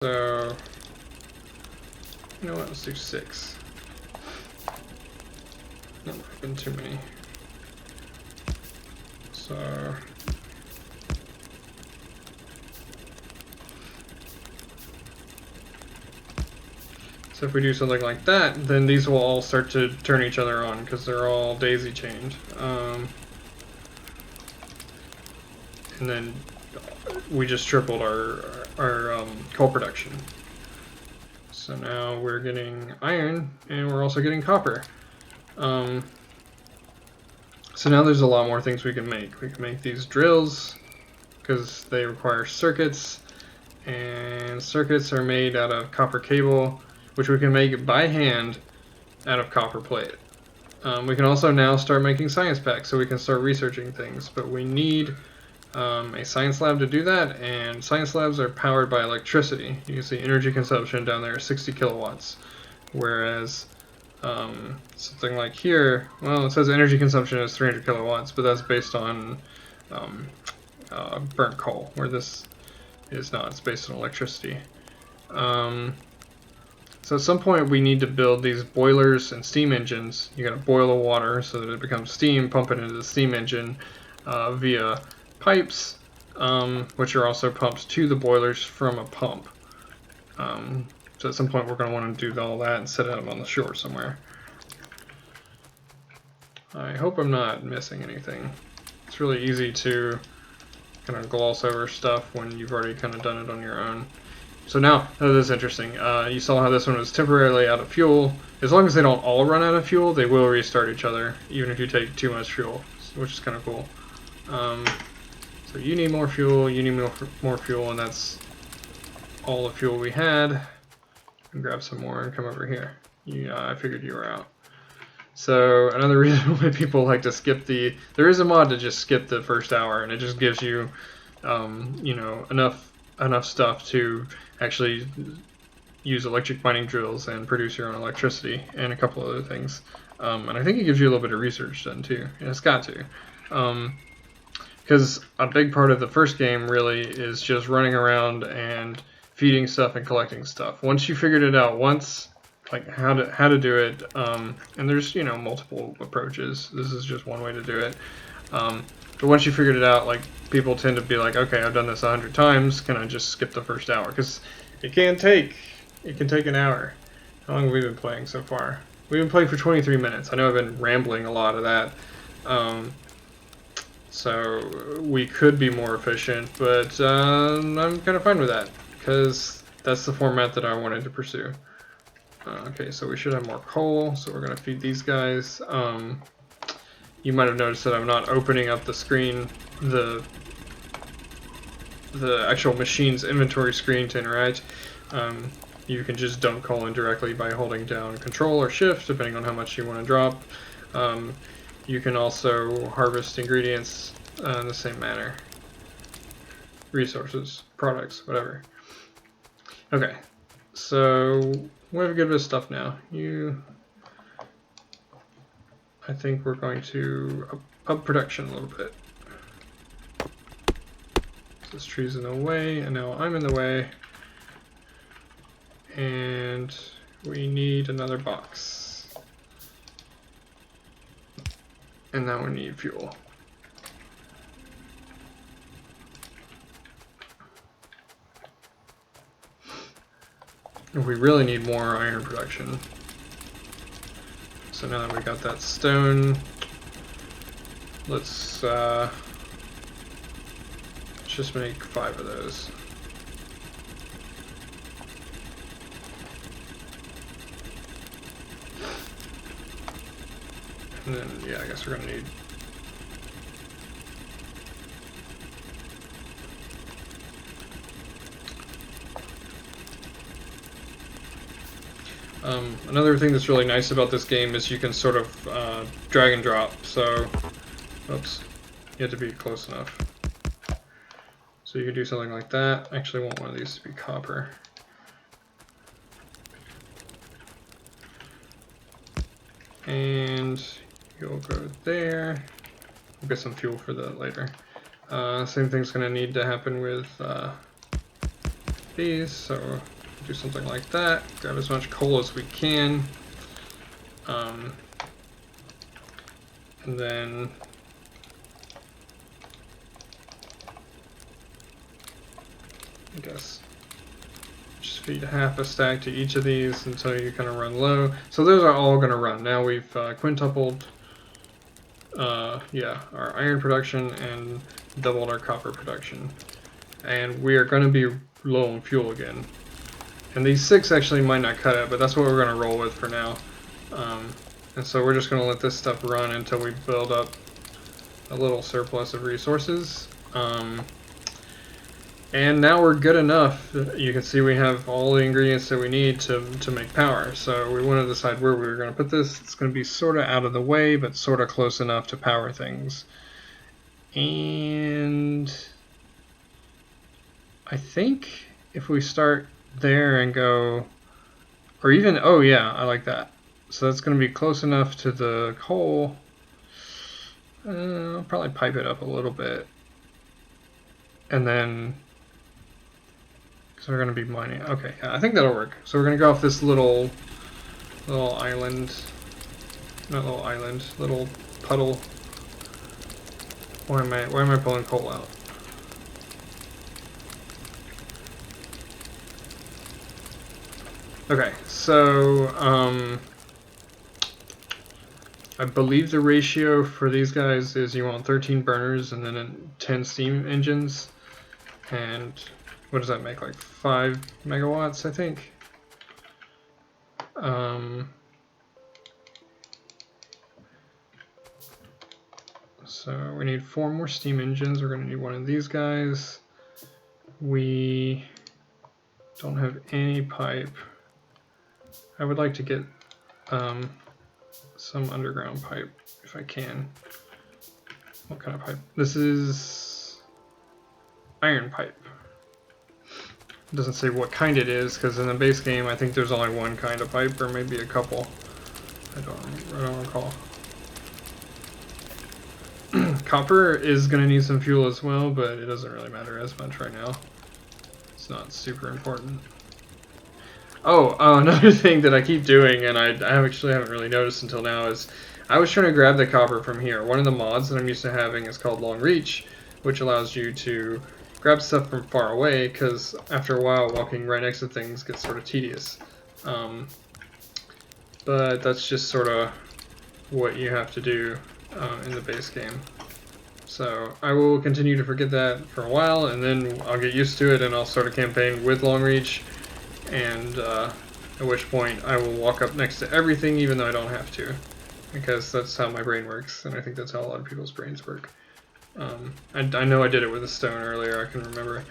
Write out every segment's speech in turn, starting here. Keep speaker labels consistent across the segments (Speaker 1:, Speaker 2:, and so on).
Speaker 1: So, you know what, let's do 6. That might have been too many. So, if we do something like that, then these will all start to turn each other on because they're all daisy chained. And then we just tripled our coal production. So now we're getting iron and we're also getting copper. So now there's a lot more things we can make. We can make these drills because they require circuits, and circuits are made out of copper cable, which we can make by hand out of copper plate. We can also now start making science packs, so we can start researching things, but we need a science lab to do that, and science labs are powered by electricity. You can see energy consumption down there is 60 kilowatts, whereas something like here, well, it says energy consumption is 300 kilowatts, but that's based on burnt coal, where this is not. It's based on electricity. So at some point we need to build these boilers and steam engines. You gotta boil the water so that it becomes steam, pump it into the steam engine via pipes, which are also pumped to the boilers from a pump. So at some point we're going to want to do all that and set it up on the shore somewhere. I hope I'm not missing anything. It's really easy to kind of gloss over stuff when you've already kind of done it on your own. So now, this is interesting. You saw how this one was temporarily out of fuel. As long as they don't all run out of fuel, they will restart each other, even if you take too much fuel, which is kind of cool. So you need more fuel, you need more fuel, and that's all the fuel we had. And grab some more and come over here. I figured you were out. So another reason why people like to skip there is a mod to just skip the first hour, and it just gives you, you know, enough stuff to actually use electric mining drills and produce your own electricity and a couple other things. And I think it gives you a little bit of research done too, and it's got to. Because a big part of the first game really is just running around and feeding stuff and collecting stuff. Once you figured it out like how to do it, and there's, you know, multiple approaches. This is just one way to do it. But once you figured it out, like, people tend to be like, okay, I've done this 100 times. Can I just skip the first hour? Because it can take an hour. How long have we been playing so far? We've been playing for 23 minutes. I know I've been rambling a lot of that. So we could be more efficient, but I'm kind of fine with that because that's the format that I wanted to pursue. Okay, so we should have more coal, so we're going to feed these guys. You might have noticed that I'm not opening up the screen, the actual machine's inventory screen to interact. You can just dump coal in directly by holding down Control or Shift, depending on how much you want to drop. You can also harvest ingredients in the same manner. Resources, products, whatever. Okay, so we have a good bit of stuff now. I think we're going to up production a little bit. This tree's in the way, and now I'm in the way. And we need another box. And now we need fuel. We really need more iron production. So now that we got that stone, let's just make 5 of those. And then, yeah, I guess we're gonna need another thing that's really nice about this game is you can sort of drag and drop. So, oops, you have to be close enough. So you can do something like that. I actually want one of these to be copper. And you'll go there. We'll get some fuel for that later. Same thing's going to need to happen with these, so do something like that. Grab as much coal as we can. And then I guess just feed half a stack to each of these until you kind of run low. So those are all going to run. Now we've quintupled our iron production and doubled our copper production. And we are going to be low on fuel again. And these 6 actually might not cut it, but that's what we're going to roll with for now. And so we're just going to let this stuff run until we build up a little surplus of resources. And now we're good enough. You can see we have all the ingredients that we need to make power. So we want to decide where we were going to put this. It's going to be sort of out of the way, but sort of close enough to power things. And I think if we start there and go, or even, oh yeah, I like that. So that's going to be close enough to the coal. I'll probably pipe it up a little bit. And then, so we're going to be mining. Okay, yeah, I think that'll work. So we're going to go off this little island. Not little island, little puddle. Why am I pulling coal out? Okay, so I believe the ratio for these guys is you want 13 burners and then 10 steam engines. And what does that make? Like 5 megawatts, I think. So we need 4 more steam engines. We're going to need one of these guys. We don't have any pipe. I would like to get some underground pipe if I can. What kind of pipe? This is iron pipe. It doesn't say what kind it is, because in the base game I think there's only one kind of pipe, or maybe a couple. I don't recall. Copper is going to need some fuel as well, but it doesn't really matter as much right now. It's not super important. Oh, another thing that I keep doing, and I actually haven't really noticed until now, is I was trying to grab the copper from here. One of the mods that I'm used to having is called Long Reach, which allows you to grab stuff from far away, because after a while walking right next to things gets sort of tedious. But that's just sort of what you have to do in the base game. So I will continue to forget that for a while, and then I'll get used to it and I'll start a campaign with Long Reach, and at which point I will walk up next to everything even though I don't have to, because that's how my brain works, and I think that's how a lot of people's brains work. I know I did it with a stone earlier. I can remember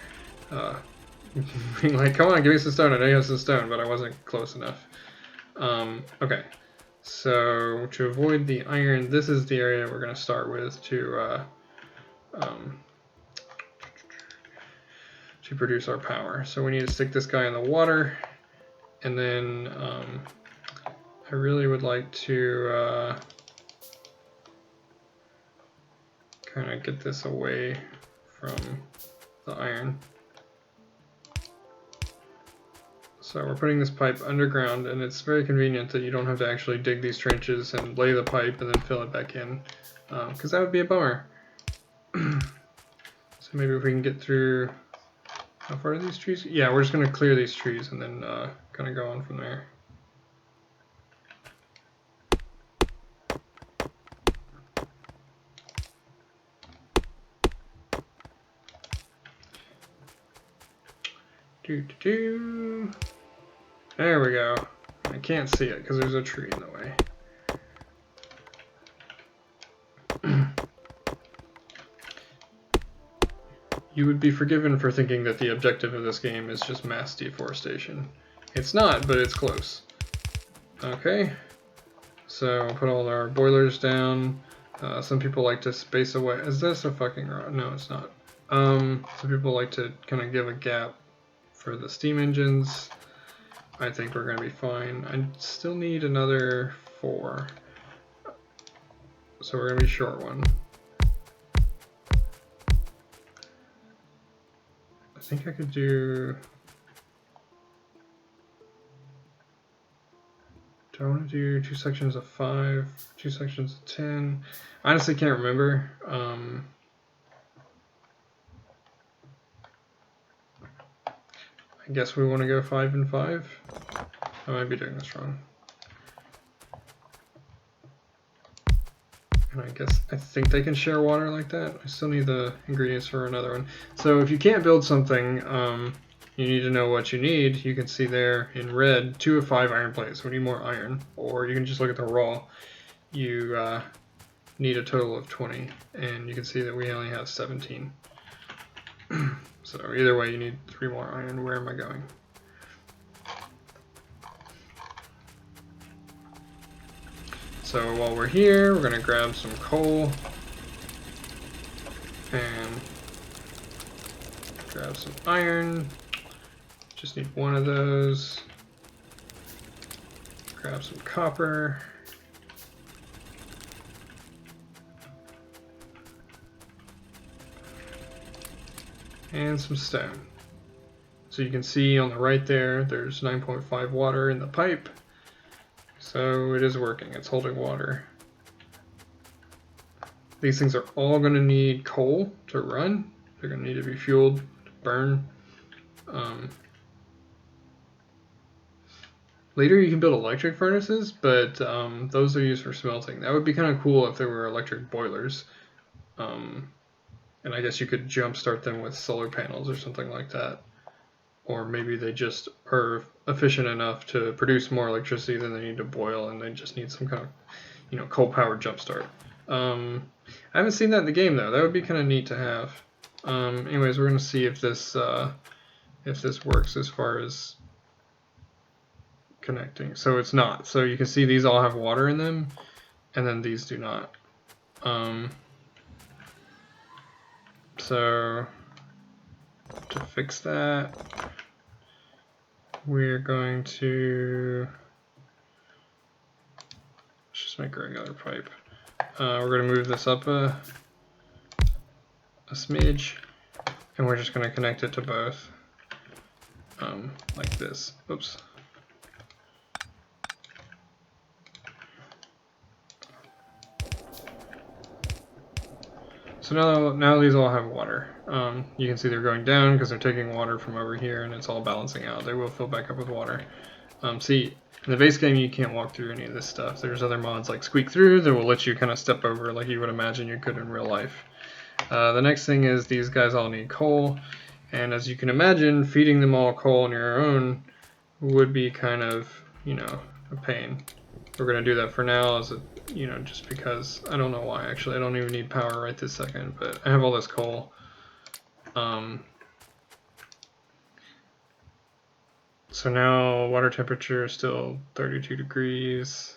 Speaker 1: being like, come on, give me some stone. I know you have some stone, but I wasn't close enough. Okay, so to avoid the iron, this is the area we're going to start with to produce our power. So we need to stick this guy in the water, and then I really would like to kind of get this away from the iron. So we're putting this pipe underground, and it's very convenient that you don't have to actually dig these trenches and lay the pipe and then fill it back in, because that would be a bummer. So maybe if we can get through, how far are these trees? Yeah, we're just going to clear these trees and then kind of go on from there. There we go. I can't see it because there's a tree in the way. You would be forgiven for thinking that the objective of this game is just mass deforestation. It's not, but it's close. Okay, so we'll put all our boilers down. Some people like to space away. Is this a fucking rod? No, it's not. Some people like to kind of give a gap for the steam engines. I think we're going to be fine. I still need another 4. So we're going to be short one. I think I could do Do I want to do 2 sections of 5, 2 sections of 10? I honestly can't remember. I guess we want to go 5 and 5. I might be doing this wrong. And I think they can share water like that. I still need the ingredients for another one. So if you can't build something, you need to know what you need. You can see there in red, 2 of 5 iron plates. We need more iron. Or you can just look at the raw. You need a total of 20. And you can see that we only have 17. So either way, you need 3 more iron. Where am I going? So while we're here, we're going to grab some coal and grab some iron. Just need 1 of those. Grab some copper. And some stone. So you can see on the right there, there's 9.5 water in the pipe. So it is working, it's holding water. These things are all going to need coal to run. They're going to need to be fueled, to burn. Later you can build electric furnaces, but those are used for smelting. That would be kind of cool if there were electric boilers. And I guess you could jumpstart them with solar panels or something like that. Or maybe they just are efficient enough to produce more electricity than they need to boil, and they just need some kind of, coal-powered jumpstart. I haven't seen that in the game though. That would be kind of neat to have. Anyways, we're gonna see if this works as far as connecting. So it's not. So you can see these all have water in them, and then these do not. So to fix that, we're going to just make a regular pipe. We're going to move this up a smidge, and we're just going to connect it to both like this. Oops. So now these all have water. You can see they're going down because they're taking water from over here, and it's all balancing out. They will fill back up with water. See, in the base game you can't walk through any of this stuff. There's other mods like Squeak Through that will let you kind of step over like you would imagine you could in real life. The next thing is these guys all need coal, and as you can imagine, feeding them all coal on your own would be kind of, a pain. We're going to do that for now as a just because I don't know why. Actually, I don't even need power right this second, but I have all this coal. So now water temperature is still 32 degrees.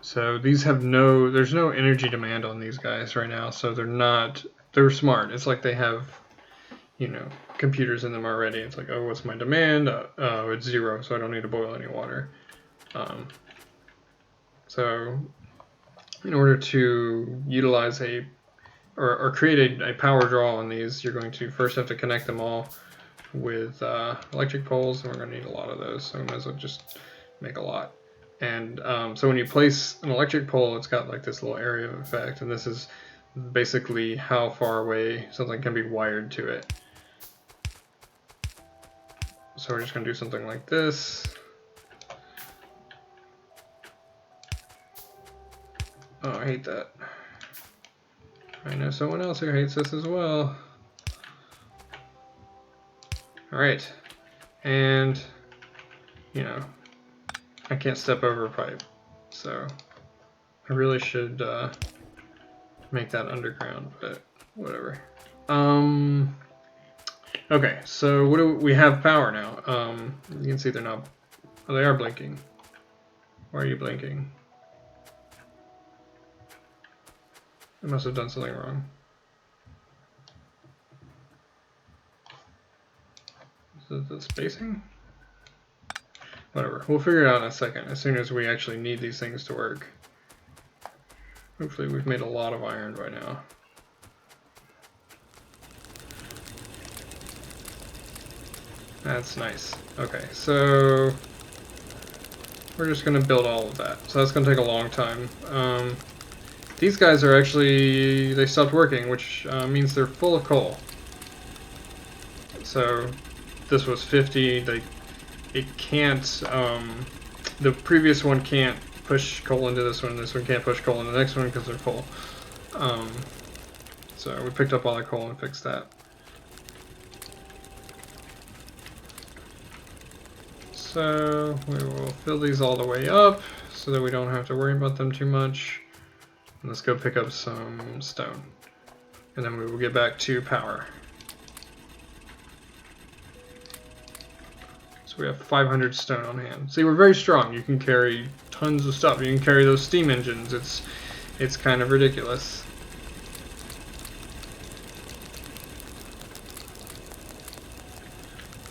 Speaker 1: So these have there's no energy demand on these guys right now, so they're smart. It's like they have, computers in them already. It's like, oh, what's my demand? Oh, it's 0, so I don't need to boil any water. So in order to utilize or create a power draw on these, you're going to first have to connect them all with electric poles, and we're going to need a lot of those, so we might as well just make a lot. And so when you place an electric pole, it's got like this little area of effect, and this is basically how far away something can be wired to it. So we're just going to do something like this. Oh, I hate that. I know someone else who hates this as well. Alright. And, I can't step over a pipe. So I really should make that underground, but whatever. Okay, so what do we have power now? You can see they're not. Oh, they are blinking. Why are you blinking? I must have done something wrong. Is it the spacing? Whatever, we'll figure it out in a second, as soon as we actually need these things to work. Hopefully we've made a lot of iron by now. That's nice. Okay, so we're just going to build all of that. So that's going to take a long time. These guys are actually, they stopped working, which means they're full of coal. So this was 50. It can't, the previous one can't push coal into this one can't push coal into the next one because they're full. So we picked up all the coal and fixed that. So we will fill these all the way up so that we don't have to worry about them too much. And let's go pick up some stone. And then we will get back to power. So we have 500 stone on hand. See, we're very strong. You can carry tons of stuff. You can carry those steam engines. It's kind of ridiculous.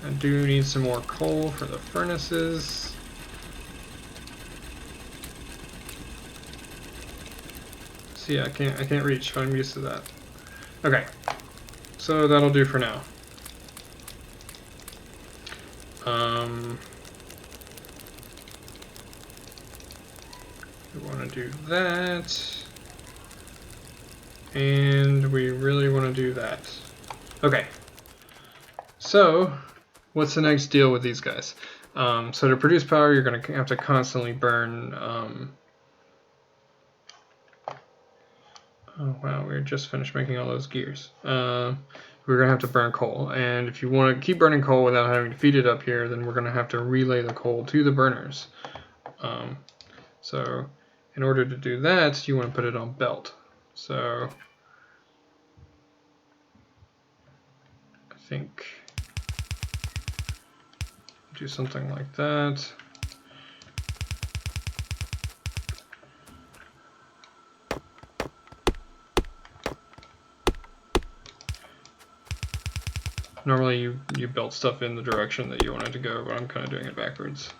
Speaker 1: I do need some more coal for the furnaces. See, I can't reach. I'm used to that. Okay, so that'll do for now. We want to do that, and we really want to do that. Okay, so what's the next deal with these guys? So to produce power, you're going to have to constantly burn. Oh wow, we just finished making all those gears. We're going to have to burn coal, and if you want to keep burning coal without having to feed it up here, then we're going to have to relay the coal to the burners. So in order to do that, you want to put it on belt. So I think do something like that. Normally you belt stuff in the direction that you want it to go, but I'm kind of doing it backwards.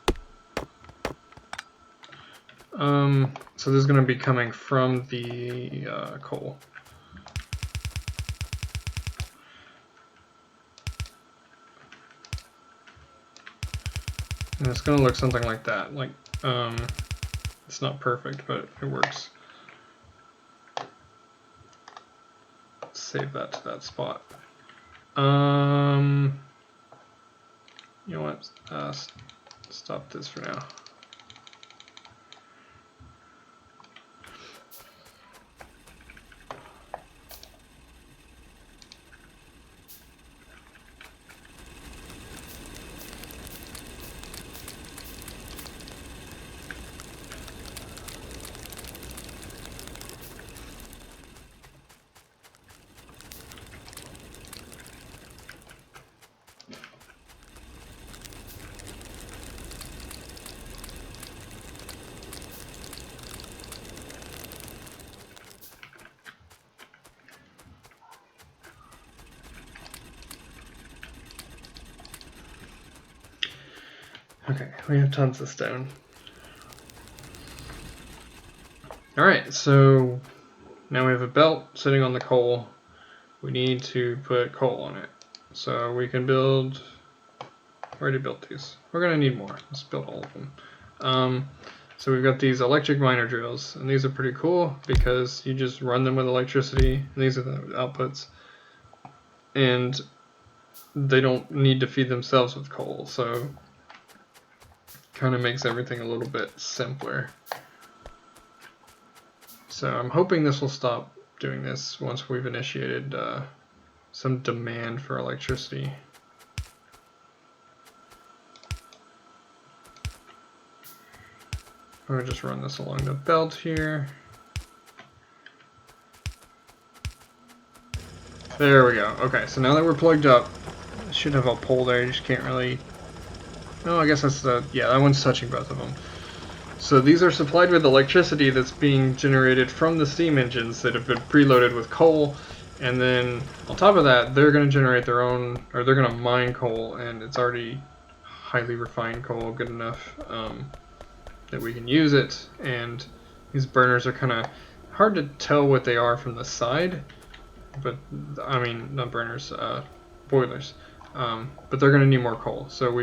Speaker 1: So this is going to be coming from the coal. And it's going to look something like that. Like, it's not perfect, but it works. Save that to that spot. You know what? Stop this for now. Okay, we have tons of stone. Alright, so now we have a belt sitting on the coal. We need to put coal on it. So we can build, already built these. We're going to need more. Let's build all of them. So we've got these electric miner drills, and these are pretty cool because you just run them with electricity. And these are the outputs. And they don't need to feed themselves with coal, so kind of makes everything a little bit simpler. So I'm hoping this will stop doing this once we've initiated some demand for electricity. I'm going to just run this along the belt here. There we go. Okay, so now that we're plugged up, I should have a pole there, you just can't really... No, I guess that's the... Yeah, that one's touching both of them. So these are supplied with electricity that's being generated from the steam engines that have been preloaded with coal, and then on top of that, they're going to generate their own, or they're going to mine coal, and it's already highly refined coal, good enough that we can use it. And these burners are kind of hard to tell what they are from the side, but I mean, not burners, boilers. But they're going to need more coal. So we